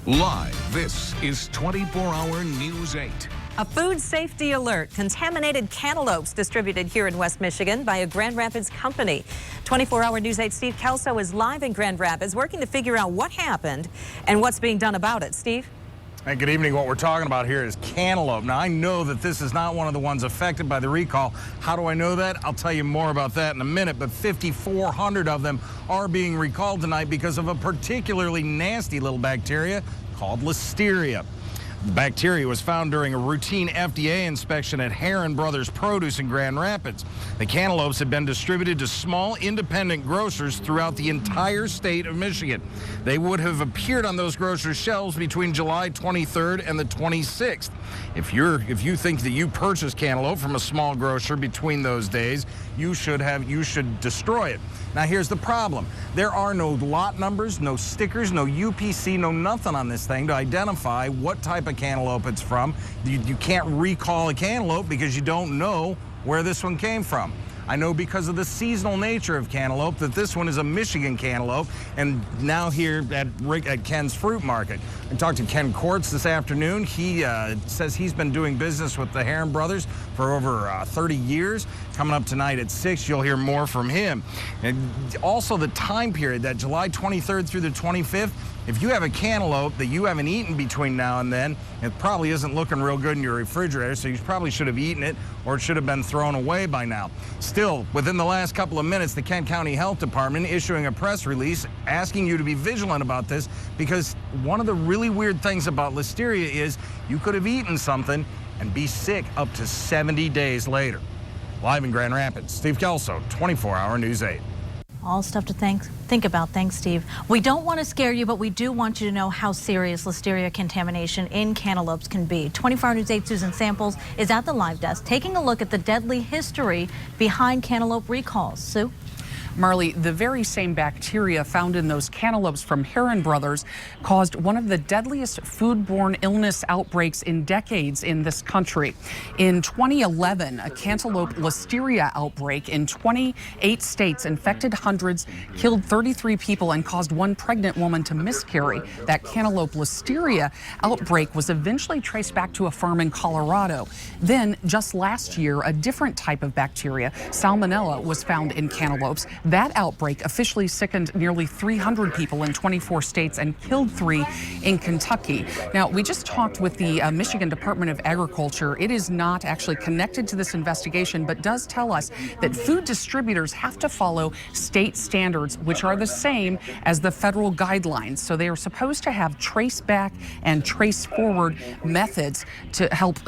Live, this is 24-hour News 8. A food safety alert. Contaminated cantaloupes distributed here in West Michigan by a Grand Rapids company. 24-hour News 8 Steve Kelso is live in Grand Rapids working to figure out what happened and what's being done about it. Steve? Hey, good evening. What we're talking about here is cantaloupe. Now, I know that this is not one of the ones affected by the recall. How do I know that? I'll tell you more about that in a minute, but 5,400 of them are being recalled tonight because of a particularly nasty little bacteria called Listeria. The bacteria was found during a routine FDA inspection at Heeren Brothers Produce in Grand Rapids. The cantaloupes have been distributed to small independent grocers throughout the entire state of Michigan. They would have appeared on those grocers' shelves between July 23rd and the 26th. If you think that you purchased cantaloupe from a small grocer between those days, you should destroy it. Now, here's the problem. There are no lot numbers, no stickers, no UPC, no nothing on this thing to identify what type of cantaloupe it's from. You can't recall a cantaloupe because you don't know where this one came from. I know because of the seasonal nature of cantaloupe that this one is a Michigan cantaloupe, and now here at Ken's Fruit Market. I talked to Ken Quartz this afternoon. He says he's been doing business with the Heeren Brothers for over 30 years. Coming up tonight at 6, you'll hear more from him. And also the time period, that July 23rd through the 25th, if you have a cantaloupe that you haven't eaten between now and then, it probably isn't looking real good in your refrigerator, so you probably should have eaten it or it should have been thrown away by now. Still, within the last couple of minutes, the Kent County Health Department issuing a press release asking you to be vigilant about this, because one of the really weird things about Listeria is you could have eaten something and be sick up to 70 days later. Live in Grand Rapids, Steve Kelso, 24-hour News 8. All stuff to think about. Thanks, Steve. We don't want to scare you, but we do want you to know how serious Listeria contamination in cantaloupes can be. 24-hour News 8 Susan Samples is at the live desk taking a look at the deadly history behind cantaloupe recalls. Sue? Marley, the very same bacteria found in those cantaloupes from Heeren Brothers caused one of the deadliest foodborne illness outbreaks in decades in this country. In 2011, a cantaloupe Listeria outbreak in 28 states infected hundreds, killed 33 people, and caused one pregnant woman to miscarry. That cantaloupe Listeria outbreak was eventually traced back to a farm in Colorado. Then, just last year, a different type of bacteria, Salmonella, was found in cantaloupes. That outbreak officially sickened nearly 300 people in 24 states and killed 3 in Kentucky. Now, we just talked with the Michigan Department of Agriculture. It is not actually connected to this investigation, but does tell us that food distributors have to follow state standards, which are the same as the federal guidelines. So they are supposed to have trace back and trace forward methods to help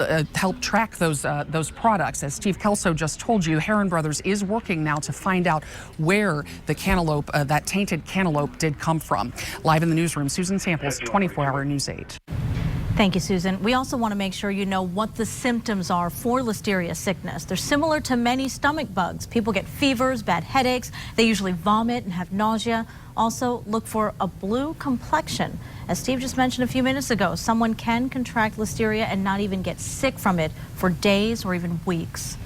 track those products. As Steve Kelso just told you, Heeren Brothers is working now to find out where the cantaloupe, that tainted cantaloupe, did come from. Live in the newsroom, Susan Samples, 24-hour News 8. Thank you, Susan. We also want to make sure you know what the symptoms are for Listeria sickness. They're similar to many stomach bugs. People get fevers, bad headaches. They usually vomit and have nausea. Also, look for a blue complexion. As Steve just mentioned a few minutes ago, someone can contract Listeria and not even get sick from it for days or even weeks.